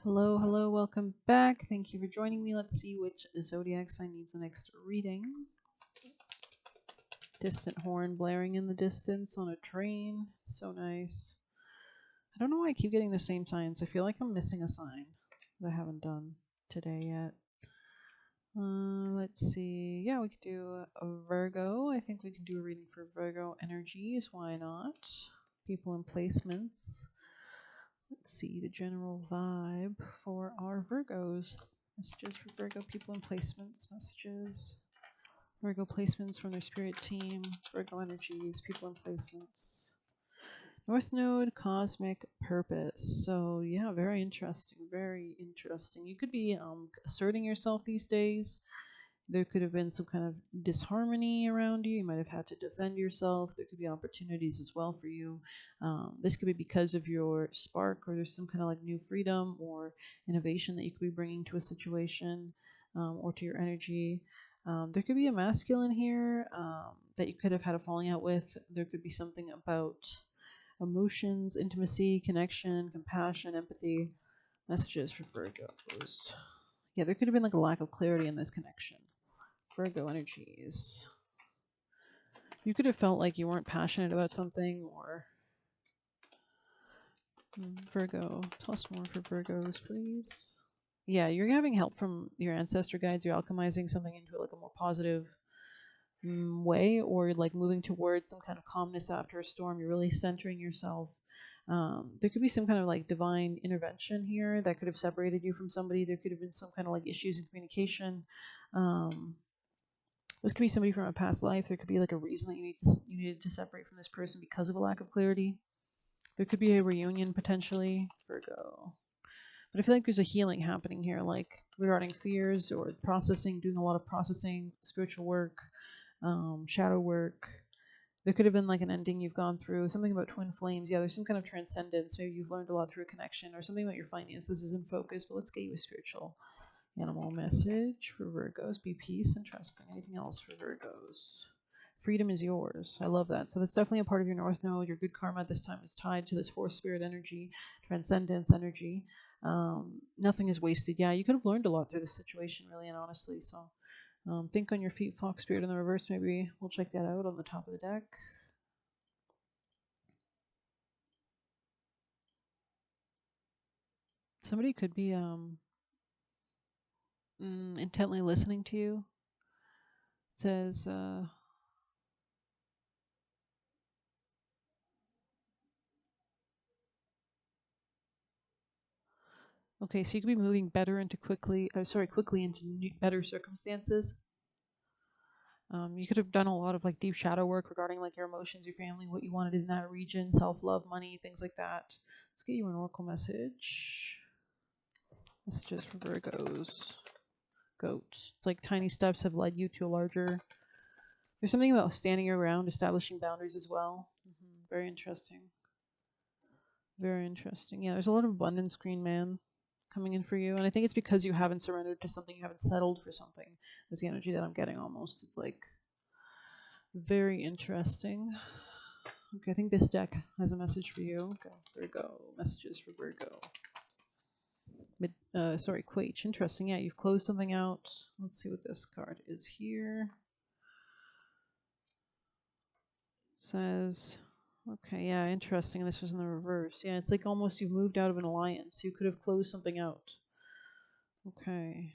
Hello, hello, welcome back. Thank you for joining me. Let's see which zodiac sign needs the next reading. Distant horn blaring in the distance on a train. So nice. I don't know why I keep getting the same signs. I feel like I'm missing a sign that I haven't done today yet. Let's see. Yeah, we could do a Virgo. I think we can do a reading for Virgo energies. Why not? People and placements. Let's see the general vibe for our Virgos. Messages for Virgo people and placements. Messages. Virgo placements from their spirit team. Virgo energies, people and placements. North Node, cosmic purpose. So yeah, very interesting. Very interesting. You could be asserting yourself these days. There could have been some kind of disharmony around you. You might have had to defend yourself. There could be opportunities as well for you. This could be because of your spark, or there's some kind of like new freedom or innovation that you could be bringing to a situation or to your energy. There could be a masculine here that you could have had a falling out with. There could be something about emotions, intimacy, connection, compassion, empathy. Messages for Virgos. Yeah, there could have been like a lack of clarity in this connection. Virgo energies. You could have felt like you weren't passionate about something, or Virgo. Tell us more for Virgos, please. Yeah, you're having help from your ancestor guides. You're alchemizing something into like a more positive way, or like moving towards some kind of calmness after a storm. You're really centering yourself. There could be some kind of like divine intervention here that could have separated you from somebody. There could have been some kind of like issues in communication. This could be somebody from a past life. There could be like a reason that you needed to separate from this person because of a lack of clarity. There could be a reunion potentially, Virgo. But I feel like there's a healing happening here, like regarding fears or processing, doing a lot of processing, spiritual work, shadow work. There could have been like an ending you've gone through, something about twin flames. Yeah, there's some kind of transcendence. Maybe you've learned a lot through a connection, or something about your finances is in focus. But let's get you a spiritual animal message for Virgos. Be peace and trusting. Anything else for Virgos? Freedom is yours. I love that. So that's definitely a part of your North Node. Your good karma at this time is tied to this horse spirit energy, transcendence energy. Nothing is wasted. Yeah, you could have learned a lot through this situation, really and honestly. So think on your feet, Fox Spirit in the reverse. Maybe we'll check that out on the top of the deck. Somebody could be intently listening to you. It says okay, so you could be moving better into quickly into better circumstances. You could have done a lot of like deep shadow work regarding like your emotions, your family, what you wanted in that region, self-love, money, things like that. Let's get you an oracle message. Messages for Virgos. Goat. It's like tiny steps have led you to a larger. There's something about standing your ground, establishing boundaries as well. Very interesting. Very interesting. Yeah, there's a lot of abundance, Green Man, coming in for you. And I think it's because you haven't surrendered to something, you haven't settled for something. That's the energy that I'm getting almost. It's like very interesting. Okay, I think this deck has a message for you. Okay, Virgo. Messages for Virgo. Quach. Interesting. Yeah, you've closed something out. Let's see what this card is here. Says, okay, yeah, interesting. This was in the reverse. Yeah, it's like almost you've moved out of an alliance. You could have closed something out. Okay.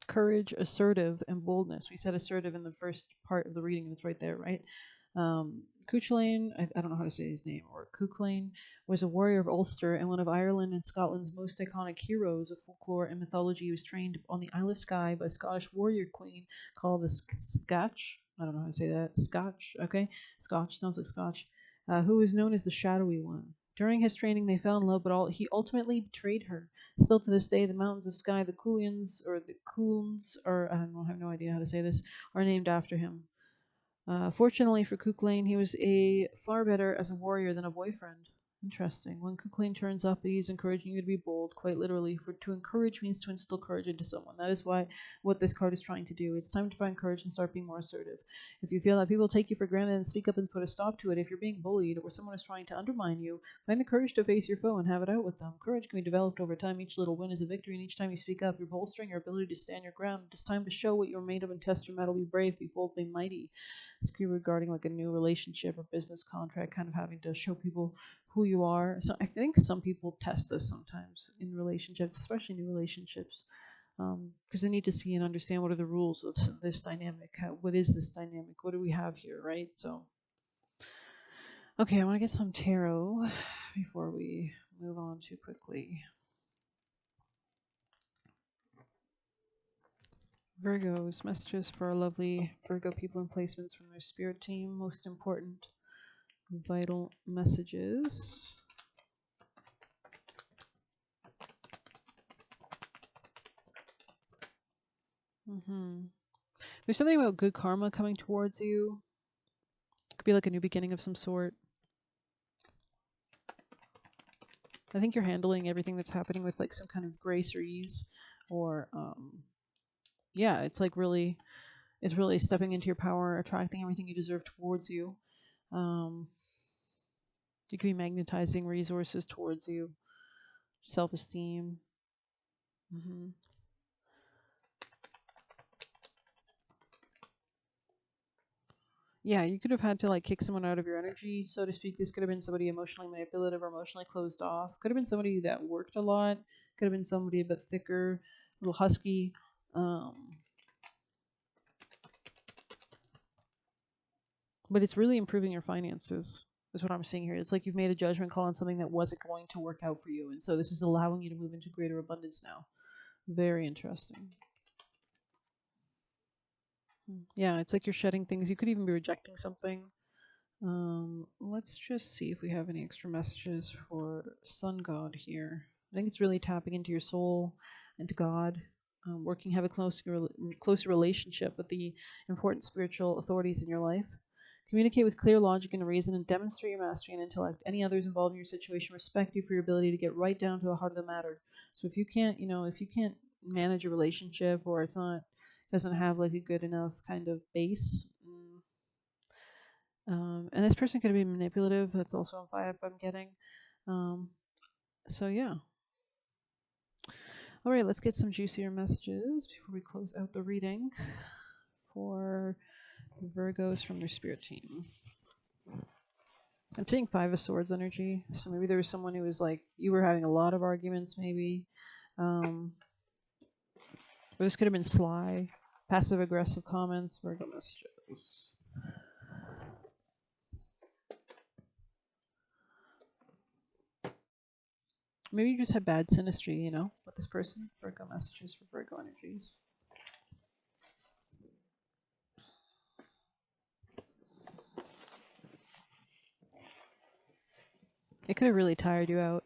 Courage, assertive, and boldness. We said assertive in the first part of the reading. It's right there, right? Cuchulainn, I don't know how to say his name, or Cuchulainn, was a warrior of Ulster and one of Ireland and Scotland's most iconic heroes of folklore and mythology. He was trained on the Isle of Skye by a Scottish warrior queen called the Scotch. I don't know how to say that. Scotch, okay? Scotch, sounds like Scotch. Who was known as the Shadowy One. During his training, they fell in love, but he ultimately betrayed her. Still to this day, the mountains of Skye, the Cuillins, or the Coolns, or I have no idea how to say this, are named after him. Fortunately for Cuchulainn, he was far better as a warrior than a boyfriend. Interesting. When Kukulin turns up, he's encouraging you to be bold, quite literally. For to encourage means to instill courage into someone. That is why what this card is trying to do. It's time to find courage and start being more assertive. If you feel that people take you for granted, then speak up and put a stop to it. If you're being bullied or someone is trying to undermine you, find the courage to face your foe and have it out with them. Courage can be developed over time. Each little win is a victory, and each time you speak up, you're bolstering your ability to stand your ground. It's time to show what you're made of and test your mettle. Be brave, be bold, be mighty. This could be regarding like a new relationship or business contract, kind of having to show people who you are. So I think some people test this sometimes in relationships, especially new relationships, because they need to see and understand what are the rules of this dynamic. What is this dynamic? What do we have here, right? So, okay, I want to get some tarot before we move on too quickly. Virgos, messages for our lovely Virgo people and placements from their spirit team. Most important, vital messages. There's something about good karma coming towards you. It could be like a new beginning of some sort. I think you're handling everything that's happening with like some kind of grace or ease, or yeah, it's like really, it's really stepping into your power, attracting everything you deserve towards you. You could be magnetizing resources towards you, self-esteem. Yeah, you could have had to like kick someone out of your energy, so to speak. This could have been somebody emotionally manipulative or emotionally closed off. Could have been somebody that worked a lot. Could have been somebody a bit thicker, a little husky. But it's really improving your finances, is what I'm seeing here. It's like you've made a judgment call on something that wasn't going to work out for you. And so this is allowing you to move into greater abundance now. Very interesting. Yeah, it's like you're shedding things. You could even be rejecting something. Let's just see if we have any extra messages for Sun God here. I think it's really tapping into your soul and to God, working, have a closer relationship with the important spiritual authorities in your life. Communicate with clear logic and reason and demonstrate your mastery and intellect. Any others involved in your situation respect you for your ability to get right down to the heart of the matter. So if you can't, if you can't manage a relationship, or it's not, doesn't have like a good enough kind of base, and this person could be manipulative. That's also a vibe I'm getting. So yeah. All right, let's get some juicier messages before we close out the reading for Virgos from their spirit team. I'm seeing Five of Swords energy. So maybe there was someone who was like, you were having a lot of arguments, maybe. Or this could have been sly, passive aggressive comments. Virgo messages. Maybe you just had bad synastry, with this person. Virgo messages for Virgo energies. It could have really tired you out.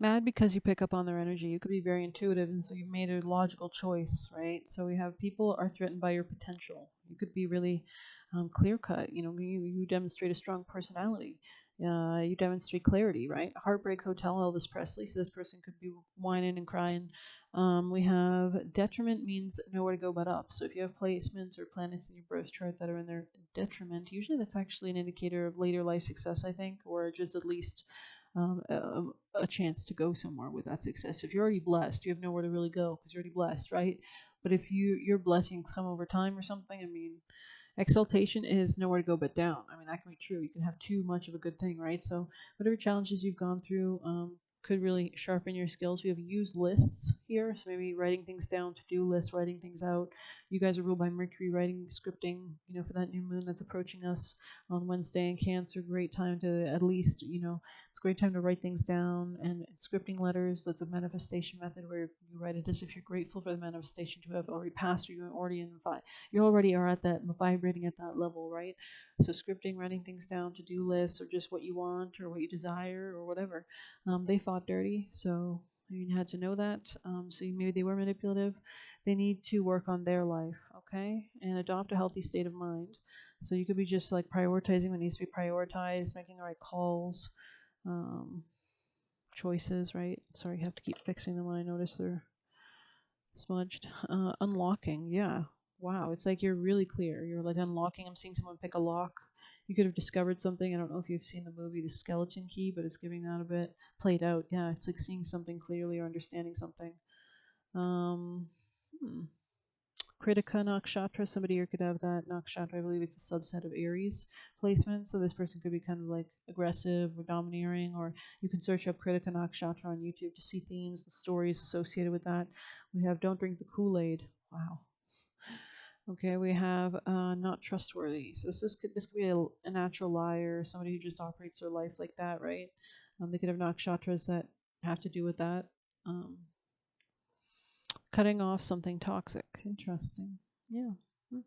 Mad because you pick up on their energy. You could be very intuitive, and so you've made a logical choice, right? So we have people are threatened by your potential. You could be really clear cut. You demonstrate a strong personality. You demonstrate clarity, right? Heartbreak Hotel, Elvis Presley. So this person could be whining and crying. We have detriment means nowhere to go but up. So if you have placements or planets in your birth chart that are in their detriment, usually that's actually an indicator of later life success, I think, or just at least a chance to go somewhere with that success. If you're already blessed, you have nowhere to really go because you're already blessed, right? But if your blessings come over time or something, I mean, exaltation is nowhere to go but down. I mean, that can be true. You can have too much of a good thing, right? So whatever challenges you've gone through could really sharpen your skills. We have use lists here, so maybe writing things down, to-do lists, writing things out. You guys are ruled by Mercury, writing, scripting, for that new moon that's approaching us on Wednesday in Cancer. Great time to at least, it's a great time to write things down. And scripting letters, that's a manifestation method where you write it as if you're grateful for the manifestation to have already passed, or you already are at that, vibrating at that level, right? So scripting, writing things down, to-do lists, or just what you want or what you desire or whatever. They fought dirty, so You had to know that. So maybe they were manipulative. They need to work on their life, okay, and adopt a healthy state of mind. So you could be just like prioritizing what needs to be prioritized, making the right calls, um, choices, right? Sorry, I have to keep fixing them when I notice they're smudged. Unlocking, yeah. Wow, it's like you're really clear. You're like unlocking. I'm seeing someone pick a lock. You could have discovered something. I don't know if you've seen the movie The Skeleton Key, but it's giving that a bit played out. Yeah, it's like seeing something clearly or understanding something. Um, hmm. Kritika Nakshatra, somebody here could have that Nakshatra. I believe it's a subset of Aries placement. So this person could be kind of like aggressive or domineering, or you can search up Kritika Nakshatra on YouTube to see themes, the stories associated with that. We have Don't Drink the Kool-Aid. Wow. Okay, we have not trustworthy. So this could be a natural liar, somebody who just operates their life like that, right? They could have nakshatras that have to do with that. Um, Cutting off something toxic. Interesting. Yeah. Hmm.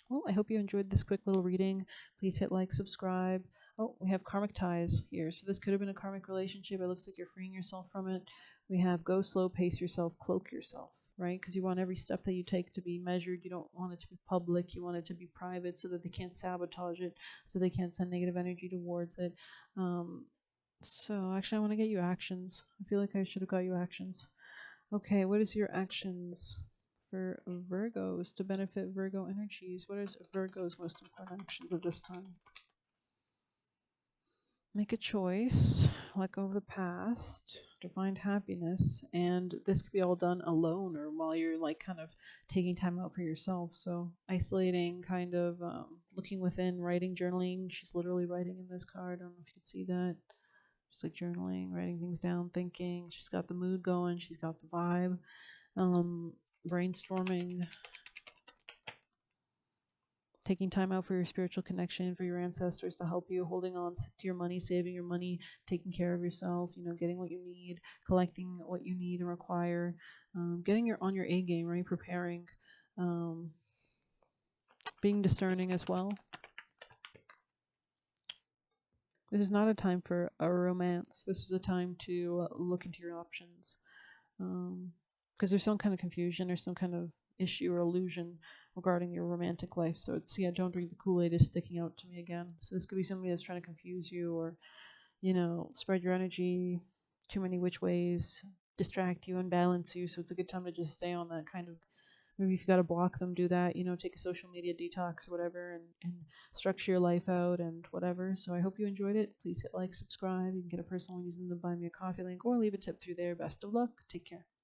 Well, I hope you enjoyed this quick little reading. Please hit like, subscribe. Oh, we have karmic ties here. So this could have been a karmic relationship. It looks like you're freeing yourself from it. We have go slow, pace yourself, cloak yourself, right? Because you want every step that you take to be measured. You don't want it to be public. You want it to be private so that they can't sabotage it, so they can't send negative energy towards it. So actually, I want to get you actions. I feel like I should have got you actions. Okay, what is your actions for Virgos to benefit Virgo energies? What is Virgo's most important actions at this time? Make a choice, let go of the past to find happiness, and this could be all done alone or while you're like kind of taking time out for yourself. So isolating, kind of looking within, writing, journaling. She's literally writing in this card. I don't know if you can see that. Just like journaling, writing things down, thinking. She's got the mood going. She's got the vibe. Brainstorming, taking time out for your spiritual connection, for your ancestors to help you, holding on to your money, saving your money, taking care of yourself, getting what you need, collecting what you need and require, getting on your A game, right? Preparing, um, being discerning as well. This is not a time for a romance. This is a time to look into your options. Because there's some kind of confusion or some kind of issue or illusion regarding your romantic life. So it's, yeah, don't drink the Kool-Aid is sticking out to me again. So this could be somebody that's trying to confuse you or, spread your energy too many which ways, distract you, unbalance you. So it's a good time to just stay on that kind of, maybe if you got to block them, do that, take a social media detox or whatever and structure your life out and whatever. So I hope you enjoyed it. Please hit like, subscribe. You can get a personal one using the Buy Me a Coffee link or leave a tip through there. Best of luck. Take care.